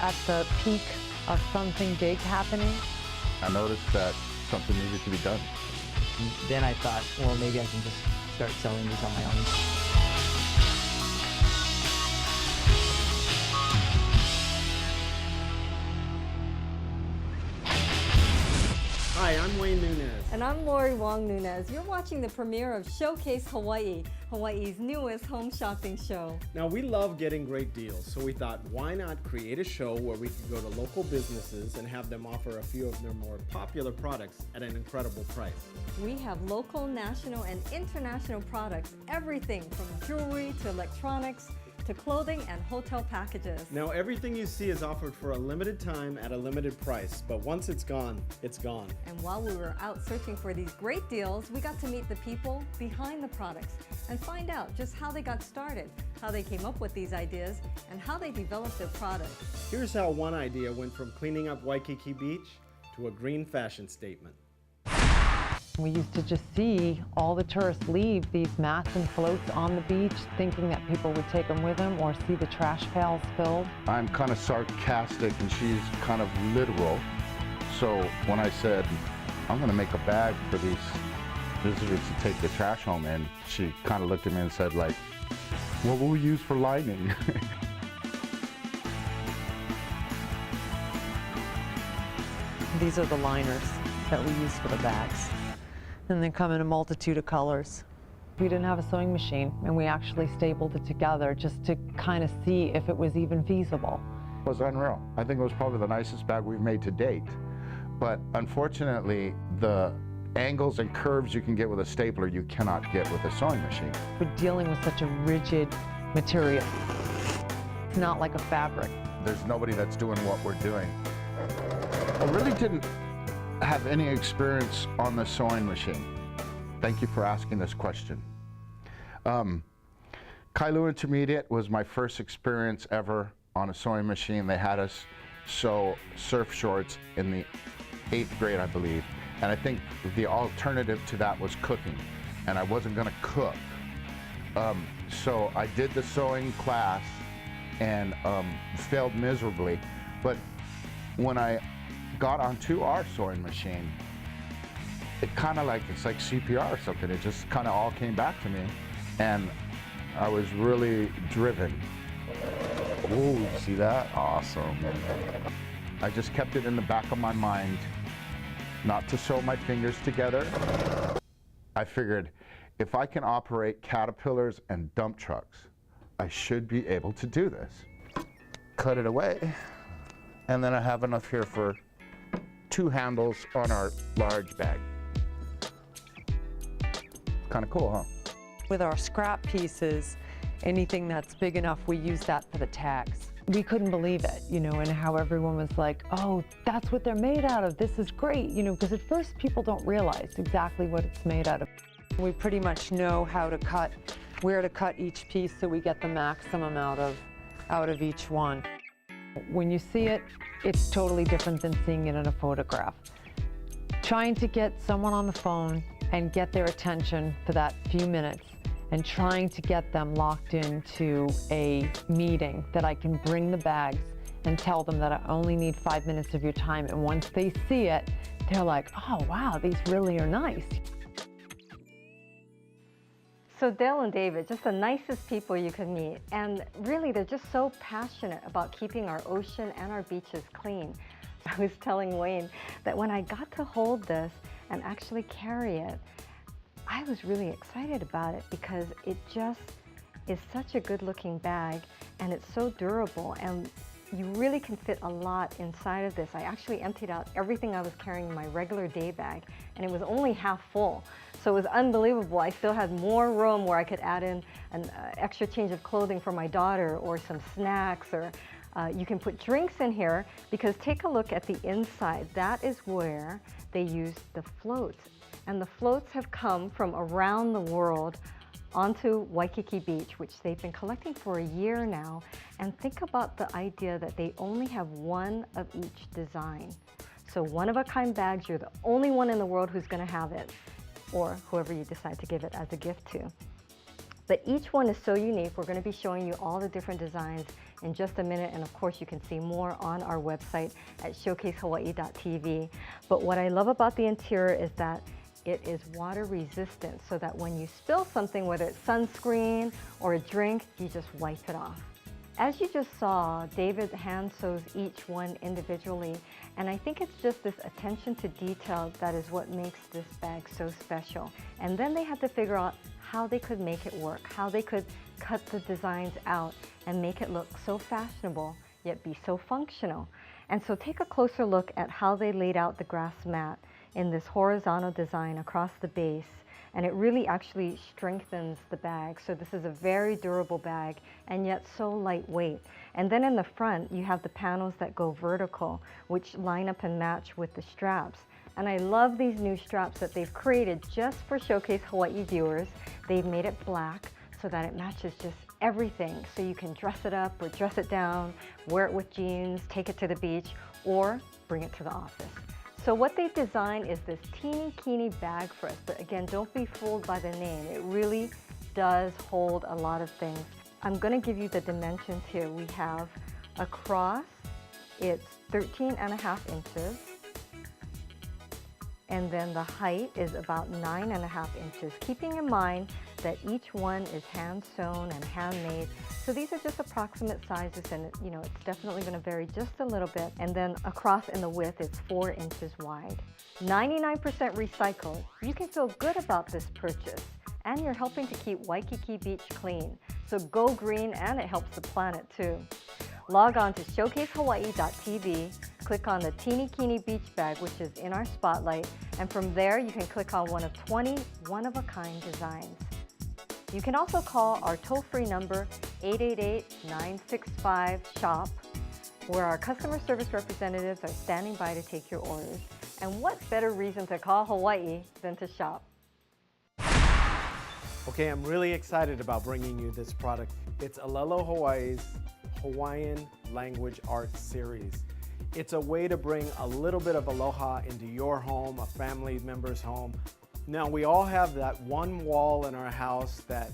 at the peak of something big happening. I noticed that something needed to be done. Then I thought, well, maybe I can just start selling these on my own. Hi, I'm Wayne Nunez. And I'm Lori Wong Nunez. You're watching the premiere of Showcase Hawaii, Hawaii's newest home shopping show. Now, we love getting great deals, so we thought, why not create a show where we could go to local businesses and have them offer a few of their more popular products at an incredible price. We have local, national, and international products, everything from jewelry to electronics to clothing and hotel packages. Now, everything you see is offered for a limited time at a limited price, but once it's gone, it's gone. And while we were out searching for these great deals, we got to meet the people behind the products and find out just how they got started, how they came up with these ideas, and how they developed their products. Here's how one idea went from cleaning up Waikiki Beach to a green fashion statement. We used to just see all the tourists leave these mats and floats on the beach, thinking that people would take them with them, or see the trash pails filled. I'm kind of sarcastic and she's kind of literal. So when I said, I'm going to make a bag for these visitors to take the trash home in, she kind of looked at me and said, like, what will we use for lining? These are the liners that we use for the bags. And they come in a multitude of colors. We didn't have a sewing machine, and we actually stapled it together just to kind of see if it was even feasible. It was unreal. I think it was probably the nicest bag we've made to date. But unfortunately, the angles and curves you can get with a stapler, you cannot get with a sewing machine. We're dealing with such a rigid material. It's not like a fabric. There's nobody that's doing what we're doing. I really didn't have any experience on the sewing machine. Thank you for asking this question. Kailua Intermediate was my first experience ever on a sewing machine. They had us sew surf shorts in the 8th grade, I believe. And I think the alternative to that was cooking. And I wasn't gonna cook. So I did the sewing class and failed miserably. But when I got onto our sewing machine, it kind of it's like CPR or something. It just kind of all came back to me, and I was really driven. Oh, see that? Awesome. I just kept it in the back of my mind not to sew my fingers together. I figured if I can operate Caterpillars and dump trucks, I should be able to do this. Cut it away, and then I have enough here for 2 handles on our large bag. Kind of cool, huh? With our scrap pieces, anything that's big enough, we use that for the tags. We couldn't believe it, you know, and how everyone was like, oh, that's what they're made out of. This is great, you know, because at first people don't realize exactly what it's made out of. We pretty much know how to cut, where to cut each piece so we get the maximum out of each one. When you see it, it's totally different than seeing it in a photograph. Trying to get someone on the phone and get their attention for that few minutes, and trying to get them locked into a meeting that I can bring the bags and tell them that I only need 5 minutes of your time, and once they see it, they're like, oh wow, these really are nice. So Dale and David, just the nicest people you could meet. And really, they're just so passionate about keeping our ocean and our beaches clean. I was telling Wayne that when I got to hold this and actually carry it, I was really excited about it because it just is such a good looking bag and it's so durable, and you really can fit a lot inside of this. I actually emptied out everything I was carrying in my regular day bag, and it was only half full. So it was unbelievable. I still had more room where I could add in an extra change of clothing for my daughter, or some snacks, or you can put drinks in here, because take a look at the inside. That is where they use the floats. And the floats have come from around the world onto Waikiki Beach, which they've been collecting for a year now. And think about the idea that they only have one of each design. So one-of-a-kind bags, you're the only one in the world who's going to have it, or whoever you decide to give it as a gift to. But each one is so unique. We're going to be showing you all the different designs in just a minute, and of course you can see more on our website at showcasehawaii.tv. But what I love about the interior is that it is water resistant, so that when you spill something, whether it's sunscreen or a drink, you just wipe it off. As you just saw, David hand sews each one individually, and I think it's just this attention to detail that is what makes this bag so special. And then they had to figure out how they could make it work, how they could cut the designs out and make it look so fashionable, yet be so functional. And so take a closer look at how they laid out the grass mat in this horizontal design across the base, and it really actually strengthens the bag. So this is a very durable bag and yet so lightweight. And then in the front you have the panels that go vertical, which line up and match with the straps. And I love these new straps that they've created just for Showcase Hawaii viewers. They've made it black so that it matches just everything. So you can dress it up or dress it down, wear it with jeans, take it to the beach, or bring it to the office. So what they've designed is this teeny bag for us, but again, don't be fooled by the name. It really does hold a lot of things. I'm going to give you the dimensions here. We have across, it's 13.5 inches, and then the height is about 9.5 inches, keeping in mind that each one is hand sewn and handmade. So these are just approximate sizes, and it's definitely going to vary just a little bit. And then across in the width, it's 4 inches wide. 99% recycled. You can feel good about this purchase, and you're helping to keep Waikiki Beach clean. So go green, and it helps the planet too. Log on to showcasehawaii.tv, click on the Teeny Beach Bag, which is in our spotlight, and from there you can click on one of 20 one-of-a-kind designs. You can also call our toll-free number 888-965-SHOP, where our customer service representatives are standing by to take your orders. And what better reason to call Hawaii than to shop? Okay, I'm really excited about bringing you this product. It's Alelo Hawaii's Hawaiian Language Art Series. It's a way to bring a little bit of aloha into your home, a family member's home. Now, we all have that one wall in our house that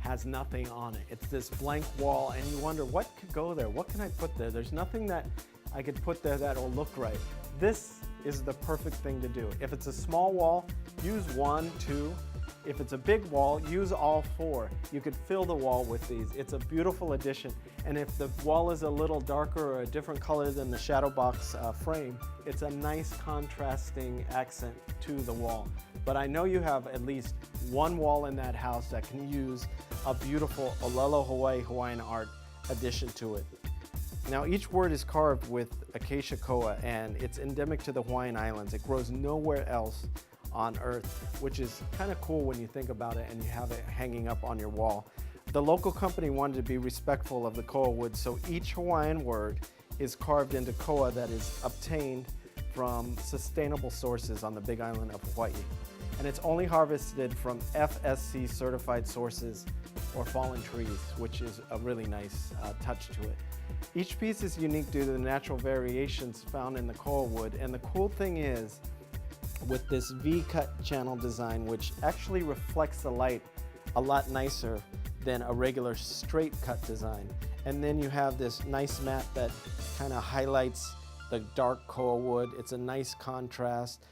has nothing on it. It's this blank wall, and you wonder, what could go there? What can I put there? There's nothing that I could put there that'll look right. This is the perfect thing to do. If it's a small wall, use 1, 2. If it's a big wall, use all 4. You could fill the wall with these. It's a beautiful addition. And if the wall is a little darker or a different color than the shadow box frame, it's a nice contrasting accent to the wall. But I know you have at least one wall in that house that can use a beautiful Alelo Hawaii Hawaiian art addition to it. Now, each word is carved with acacia koa, and it's endemic to the Hawaiian Islands. It grows nowhere else on Earth, which is kind of cool when you think about it and you have it hanging up on your wall. The local company wanted to be respectful of the koa wood, so each Hawaiian word is carved into koa that is obtained from sustainable sources on the Big Island of Hawaii. And it's only harvested from FSC certified sources or fallen trees, which is a really nice touch to it. Each piece is unique due to the natural variations found in the koa wood, and the cool thing is, with this V-cut channel design, which actually reflects the light a lot nicer than a regular straight cut design. And then you have this nice mat that kind of highlights the dark koa wood. It's a nice contrast.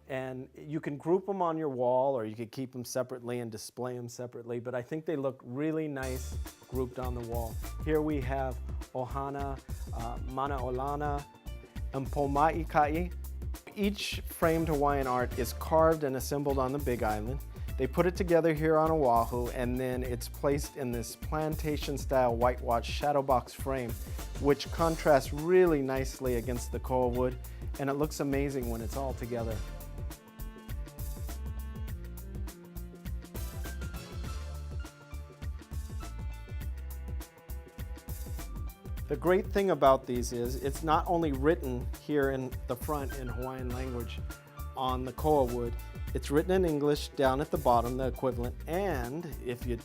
And you can group them on your wall, or you could keep them separately and display them separately, but I think they look really nice grouped on the wall. Here we have Ohana, Manaolana, and Pomaikai. Each framed Hawaiian art is carved and assembled on the Big Island. They put it together here on Oahu, and then it's placed in this plantation-style whitewash shadow box frame, which contrasts really nicely against the koa wood, and it looks amazing when it's all together. The great thing about these is it's not only written here in the front in Hawaiian language on the koa wood, it's written in English down at the bottom, the equivalent, and if you